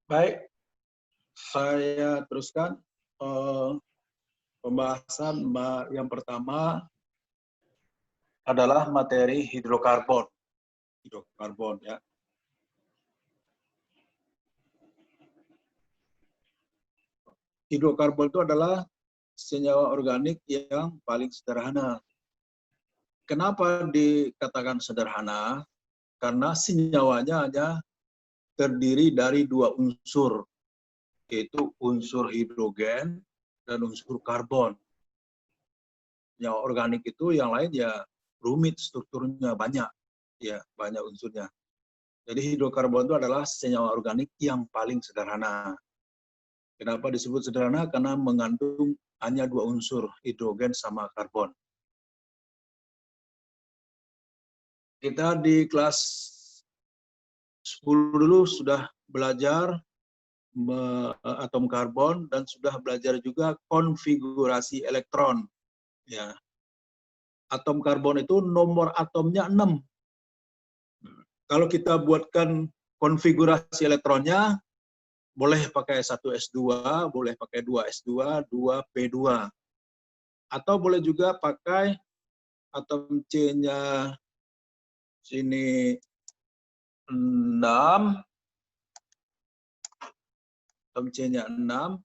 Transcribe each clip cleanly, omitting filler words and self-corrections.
Baik, saya teruskan pembahasan yang pertama adalah materi hidrokarbon. Hidrokarbon ya. Hidrokarbon itu adalah senyawa organik yang paling sederhana. Kenapa dikatakan sederhana? Karena senyawanya hanya terdiri dari dua unsur, yaitu unsur hidrogen dan unsur karbon. Senyawa organik itu yang lain ya rumit strukturnya, banyak unsurnya. Jadi hidrokarbon itu adalah senyawa organik yang paling sederhana. Kenapa disebut sederhana? Karena mengandung hanya dua unsur, hidrogen sama karbon. Kita di kelas 10 dulu sudah belajar atom karbon dan sudah belajar juga konfigurasi elektron. Ya. Atom karbon itu nomor atomnya 6. Kalau kita buatkan konfigurasi elektronnya, boleh pakai 1s2, boleh pakai 2s2, 2p2. Atau boleh juga pakai atom C-nya sini 6, atom C-nya 6,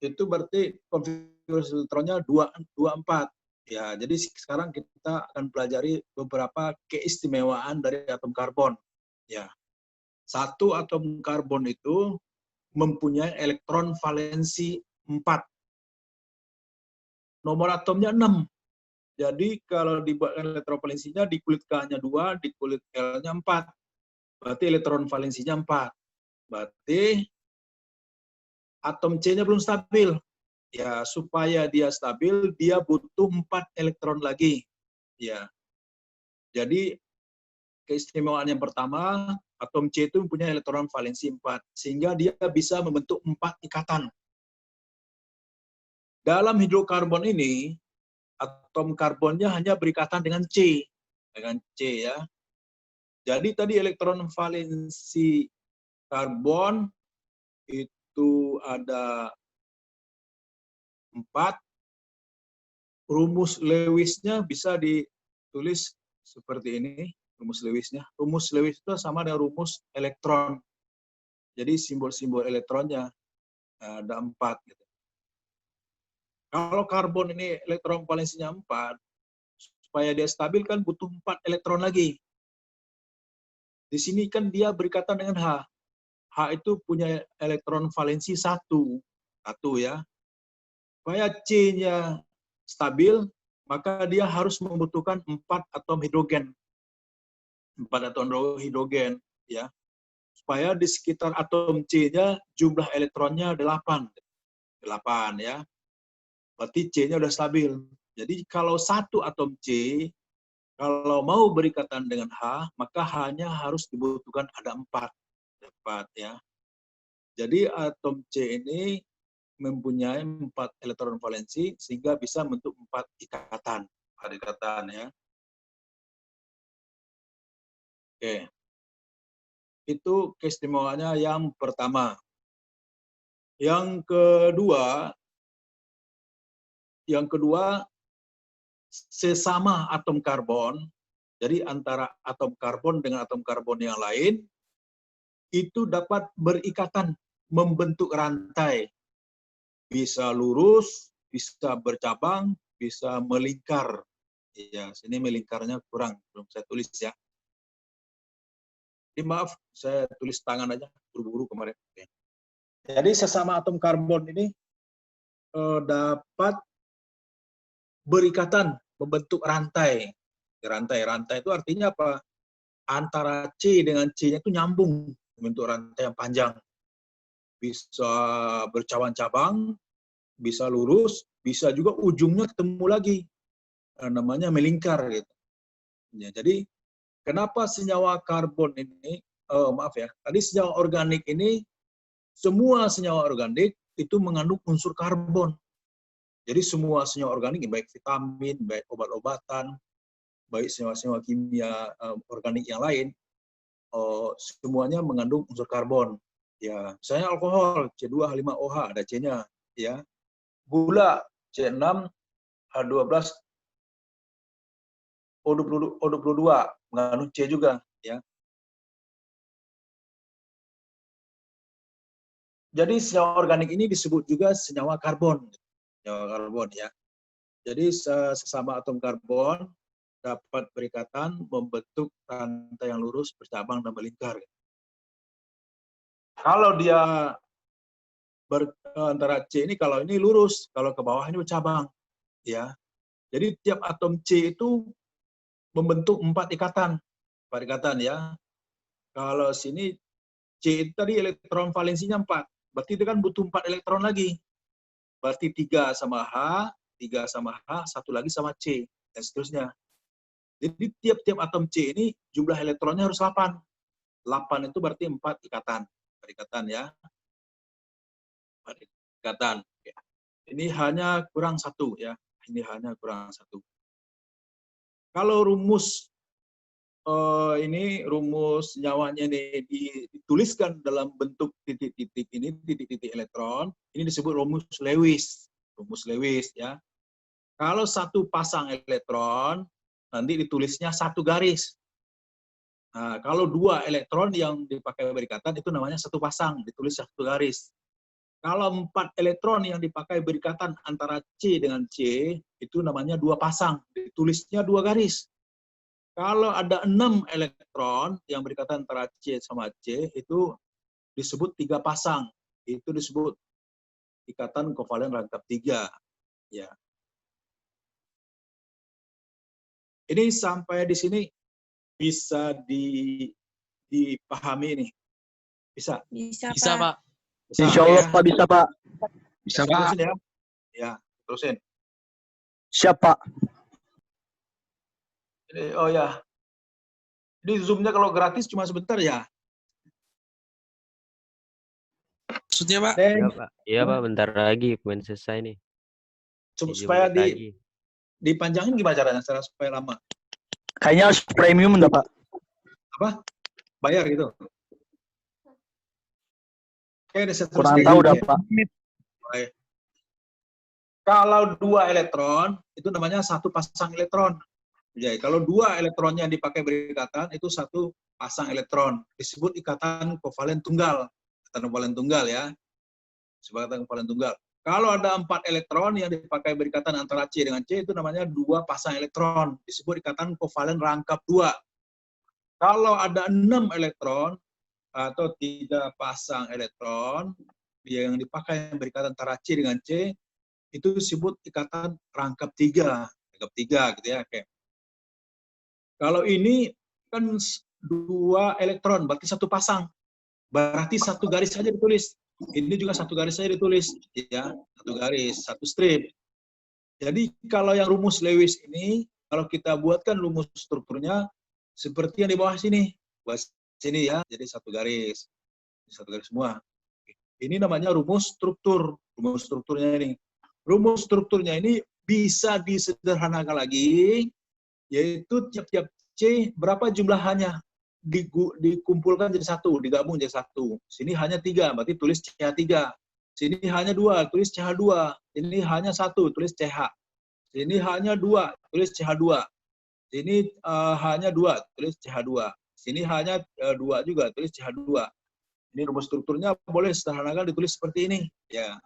itu berarti konfigurasi elektronnya 24. Ya, jadi sekarang kita akan pelajari beberapa keistimewaan dari atom karbon. Ya. Satu atom karbon itu mempunyai elektron valensi 4. Nomor atomnya 6. Jadi kalau dibuatkan elektron valensinya di kulit K-nya 2, di kulit L-nya 4. Berarti elektron valensinya 4. Berarti atom C-nya belum stabil. Ya, supaya dia stabil, dia butuh 4 elektron lagi. Ya. Jadi keistimewaan yang pertama, atom C itu mempunyai elektron valensi 4, sehingga dia bisa membentuk 4 ikatan. Dalam hidrokarbon ini, atom karbonnya hanya berikatan dengan C ya. Jadi tadi elektron valensi karbon itu ada 4. Rumus Lewisnya bisa ditulis seperti ini, rumus Lewisnya. Rumus Lewis itu sama dengan rumus elektron. Jadi simbol-simbol elektronnya ada 4 gitu. Kalau karbon ini elektron valensinya 4, supaya dia stabil kan butuh 4 elektron lagi. Di sini kan dia berikatan dengan H. H itu punya elektron valensi 1 ya. Supaya C-nya stabil, maka dia harus membutuhkan 4 atom hidrogen. 4 atom hidrogen ya. Supaya di sekitar atom C-nya jumlah elektronnya 8 ya. Berarti C-nya udah stabil. Jadi kalau satu atom C, kalau mau berikatan dengan H, maka H-nya harus dibutuhkan ada 4 ya. Jadi atom C ini mempunyai 4 elektron valensi sehingga bisa membentuk 4 ikatan. Ya. Oke. Itu keistimewaannya yang pertama. Yang kedua sesama atom karbon. Jadi antara atom karbon dengan atom karbon yang lain itu dapat berikatan, membentuk rantai. Bisa lurus, bisa bercabang, bisa melingkar. Ya, sini melingkarnya kurang, belum saya tulis ya. Jadi maaf, saya tulis tangan aja, buru-buru kemarin. Jadi sesama atom karbon ini dapat berikatan, membentuk rantai. Rantai itu artinya apa? Antara C dengan C-nya itu nyambung, membentuk rantai yang panjang. Bisa bercabang-cabang, bisa lurus, bisa juga ujungnya ketemu lagi, namanya melingkar gitu. Ya, jadi kenapa senyawa karbon ini, tadi senyawa organik ini, semua senyawa organik itu mengandung unsur karbon. Jadi semua senyawa organik, baik vitamin, baik obat-obatan, baik senyawa-senyawa kimia organik yang lain, semuanya mengandung unsur karbon. Ya, misalnya alkohol C2H5OH ada C-nya, ya. Gula C6H12O22 mengandung C juga, ya. Jadi senyawa organik ini disebut juga senyawa karbon, ya. Jadi sesama atom karbon dapat berikatan membentuk rantai yang lurus, bercabang dan melingkar. Kalau dia antara C ini, kalau ini lurus, kalau ke bawah ini bercabang, ya. Jadi tiap atom C itu membentuk 4 ikatan, ya. Kalau sini C itu tadi elektron valensinya 4, berarti itu kan butuh 4 elektron lagi. Berarti 3 sama H, 1 lagi sama C, dan seterusnya. Jadi tiap-tiap atom C ini jumlah elektronnya harus 8. 8 itu berarti 4 ikatan. Ya. 4 ikatan. Ini hanya kurang 1, ya. Ini hanya kurang 1. Kalau rumus rumus nyawanya ini dituliskan dalam bentuk titik-titik ini, titik-titik elektron, ini disebut rumus Lewis. Ya. Kalau satu pasang elektron, nanti ditulisnya 1 garis. Nah, kalau 2 elektron yang dipakai berikatan itu namanya 1 pasang, ditulis 1 garis. Kalau 4 elektron yang dipakai berikatan antara C dengan C, itu namanya 2 pasang, ditulisnya 2 garis. Kalau ada 6 elektron yang berikatan antara C sama C, itu disebut 3 pasang. Itu disebut ikatan kovalen rangkap 3. Ya. Ini sampai di sini bisa dipahami nih. Bisa? Bisa, Pak. Bisa, Insya Allah, ya? Pak, bisa, Pak. Bisa, Pak. Terusin ya. Ya, terusin. Siap, Pak. Oh ya. Ini Zoom-nya kalau gratis cuma sebentar ya. Maksudnya, Pak? Iya, Pak. Iya, Pak. Bentar lagi pemain selesai nih. Supaya 7 menit lagi. dipanjangin gimana caranya supaya lama? Kayaknya harus premium enggak, Pak? Apa? Bayar gitu. Oke, Kurang tahu dah, Pak. Baik. Kalau 2 elektron, itu namanya 1 pasang elektron. Jadi, kalau 2 elektronnya dipakai berikatan, itu 1 pasang elektron. Disebut ikatan kovalen tunggal. Ikatan kovalen tunggal, ya. Sebagai ikatan kovalen tunggal. Kalau ada 4 elektron yang dipakai berikatan antara C dengan C, itu namanya 2 pasang elektron. Disebut ikatan kovalen rangkap 2. Kalau ada 6 elektron, atau 3 pasang elektron, yang dipakai berikatan antara C dengan C, itu disebut ikatan rangkap 3. Rangkap 3, gitu ya. Oke. Kalau ini kan 2 elektron, berarti 1 pasang. Berarti 1 garis saja ditulis. Ini juga 1 garis saja ditulis, ya, 1 garis, 1 strip. Jadi kalau yang rumus Lewis ini, kalau kita buatkan rumus strukturnya seperti yang di bawah sini, ya. Jadi 1 garis, 1 garis semua. Ini namanya rumus struktur. Rumus strukturnya ini. Rumus strukturnya ini bisa disederhanakan lagi, yaitu tiap-tiap C berapa jumlahannya, dikumpulkan jadi 1, digabung jadi 1. Sini hanya 3, berarti tulis CH3. Sini hanya 2, tulis CH2. Ini hanya 1, tulis CH. Sini hanya 2, tulis CH2. Sini hanya 2, tulis CH2. Sini hanya 2 juga, tulis CH2. Ini rumus strukturnya boleh sederhanakan ditulis seperti ini. Ya.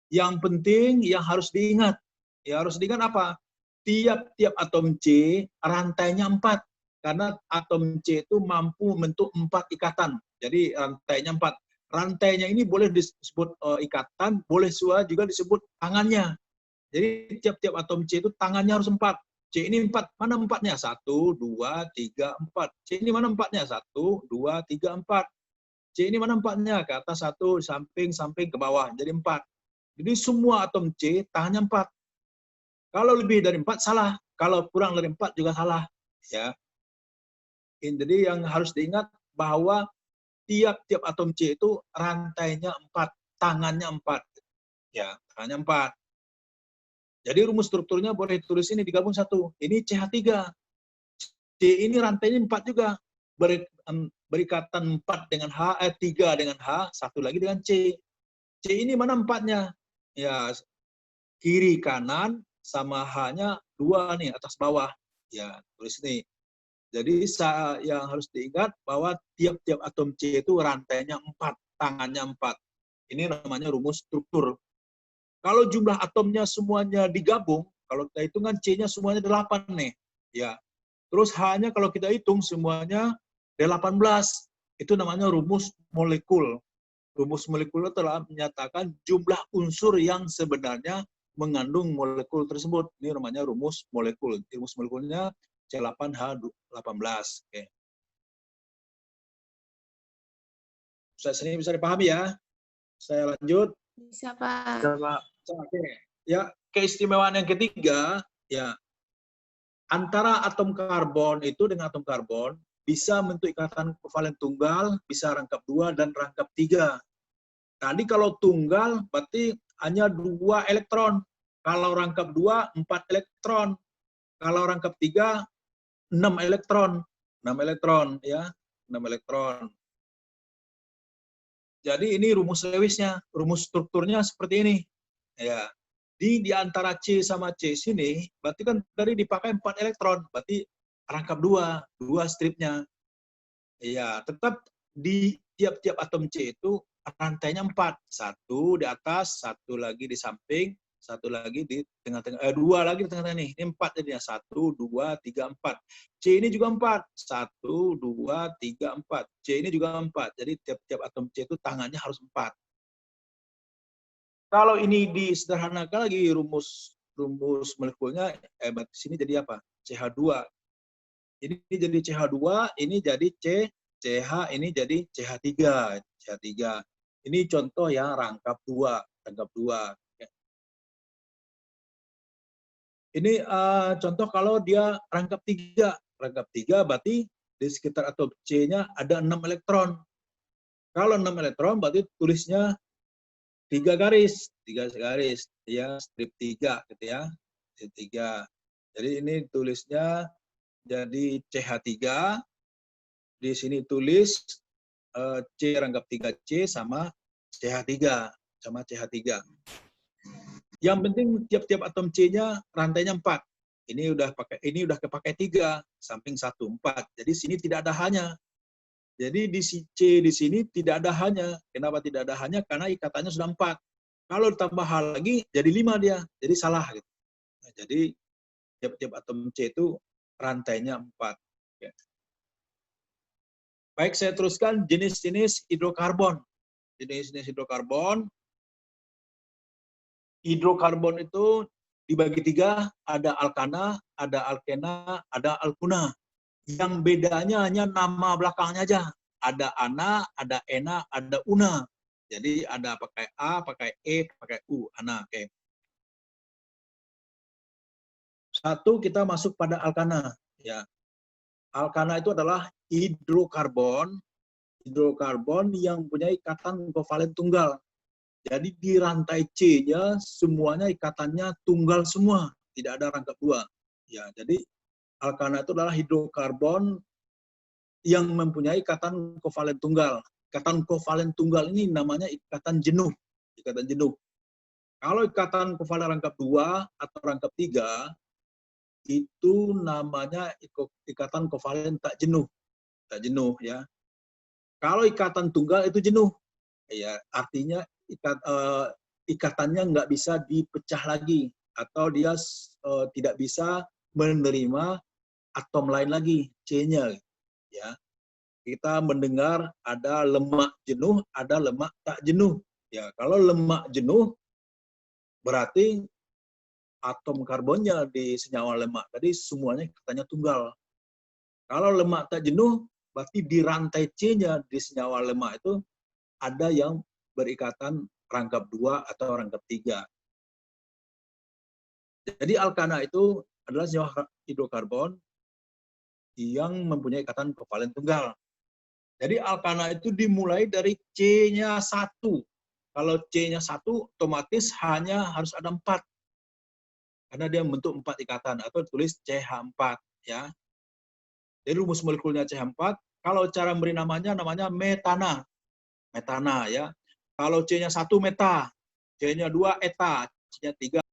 Yang penting yang harus diingat. Ya, harus diingat apa? Tiap-tiap atom C rantainya 4. Karena atom C itu mampu membentuk 4 ikatan. Jadi rantainya 4. Rantainya ini boleh disebut ikatan, boleh juga disebut tangannya. Jadi tiap-tiap atom C itu tangannya harus 4. C ini 4. Mana 4-nya? 1, 2, 3, 4. C ini mana 4-nya? 1, 2, 3, 4. C ini mana 4-nya? Ke atas 1, samping, ke bawah. Jadi 4. Jadi semua atom C tangannya 4. Kalau lebih dari 4 salah. Kalau kurang dari 4 juga salah. Ya. Jadi yang harus diingat bahwa tiap-tiap atom C itu rantainya 4, tangannya 4. Ya, tangannya 4. Jadi rumus strukturnya boleh ditulis ini digabung 1. Ini CH3. C ini rantainya 4 juga. berikatan 4 dengan H, 3 dengan H, satu lagi dengan C. C ini mana 4-nya? Ya, kiri kanan sama H-nya 2 nih, atas bawah. Ya, tulis nih. Jadi yang harus diingat bahwa tiap-tiap atom C itu rantainya 4, tangannya 4. Ini namanya rumus struktur. Kalau jumlah atomnya semuanya digabung, kalau kita hitung kan C-nya semuanya 8 nih. Ya. Terus H-nya kalau kita hitung semuanya 18. Itu namanya rumus molekul. Rumus molekul telah menyatakan jumlah unsur yang sebenarnya mengandung molekul tersebut. Ini namanya rumus molekul. Rumus molekulnya C8H18. Oke. Sini bisa dipahami ya. Saya lanjut. Bisa, Pak. Oke. Ya, keistimewaan yang ketiga, ya, antara atom karbon itu dengan atom karbon bisa membentuk ikatan kovalen tunggal, bisa rangkap 2 dan rangkap 3. Tadi kalau tunggal berarti hanya 2 elektron. Kalau rangkap 2, 4 elektron. Kalau rangkap 3, 6 elektron. 6 elektron, ya. 6 elektron. Jadi ini rumus Lewisnya, rumus strukturnya seperti ini. Ya. Di antara C sama C sini, berarti kan tadi dipakai 4 elektron, berarti rangkap 2 stripnya. Ya, tetap di tiap-tiap atom C itu rantainya 4. 1 di atas, 1 lagi di samping, 1 lagi di tengah-tengah, 2 lagi di tengah-tengah nih. Ini 4 jadinya. 1, 2, 3, 4. C ini juga 4. 1, 2, 3, 4. C ini juga 4. Jadi tiap-tiap atom C itu tangannya harus 4. Kalau ini disederhanakan lagi rumus molekulnya, di sini jadi apa? CH2. Ini jadi CH2, ini jadi CH, ini jadi CH3. CH3. Ini contoh yang rangkap 2. Rangkap 2. Ini contoh kalau dia rangkap 3. Rangkap 3 berarti di sekitar atom C-nya ada 6 elektron. Kalau 6 elektron berarti tulisnya 3 garis. 3 garis. Ya, strip 3 gitu ya. Strip 3. Jadi ini tulisnya jadi CH3. Di sini tulis C rangkap 3C sama CH3. Sama CH3. Yang penting tiap-tiap atom C-nya rantainya 4. Ini udah kepakai 3, samping 1, 4. Jadi sini tidak ada H-nya. Jadi di C di sini tidak ada H-nya. Kenapa tidak ada H-nya? Karena ikatannya sudah 4. Kalau ditambah H lagi jadi 5 dia. Jadi salah gitu. Nah, jadi tiap-tiap atom C itu rantainya 4. Ya. Baik, saya teruskan jenis-jenis hidrokarbon. Jenis-jenis hidrokarbon. Hidrokarbon itu dibagi 3, ada alkana, ada alkena, ada alkuna. Yang bedanya hanya nama belakangnya aja. Ada ana, ada ena, ada una. Jadi ada pakai A, pakai E, pakai U. Ana, oke. Satu, kita masuk pada alkana. Ya. Alkana itu adalah hidrokarbon yang mempunyai ikatan kovalen tunggal. Jadi di rantai C-nya semuanya ikatannya tunggal semua, tidak ada rangkap 2. Ya, jadi alkana itu adalah hidrokarbon yang mempunyai ikatan kovalen tunggal. Ikatan kovalen tunggal ini namanya ikatan jenuh. Ikatan jenuh. Kalau ikatan kovalen rangkap 2 atau rangkap 3 itu namanya ikatan kovalen tak jenuh. Tak jenuh ya. Kalau ikatan tunggal itu jenuh. Ya, artinya ikatannya nggak bisa dipecah lagi atau dia tidak bisa menerima atom lain lagi, C-nya. Ya, kita mendengar ada lemak jenuh, ada lemak tak jenuh. Ya, kalau lemak jenuh berarti atom karbonnya di senyawa lemak tadi semuanya katanya tunggal. Kalau lemak tak jenuh berarti di rantai C-nya di senyawa lemak itu ada yang berikatan rangkap 2 atau rangkap 3. Jadi alkana itu adalah senyawa hidrokarbon yang mempunyai ikatan kovalen tunggal. Jadi alkana itu dimulai dari C-nya 1. Kalau C-nya 1, otomatis H-nya harus ada 4. Karena dia membentuk 4 ikatan, atau tulis CH4. Ya. Jadi rumus molekulnya CH4, Kalau cara beri namanya metana. Metana ya. Kalau C-nya 1 meta, C-nya 2 eta, C-nya 3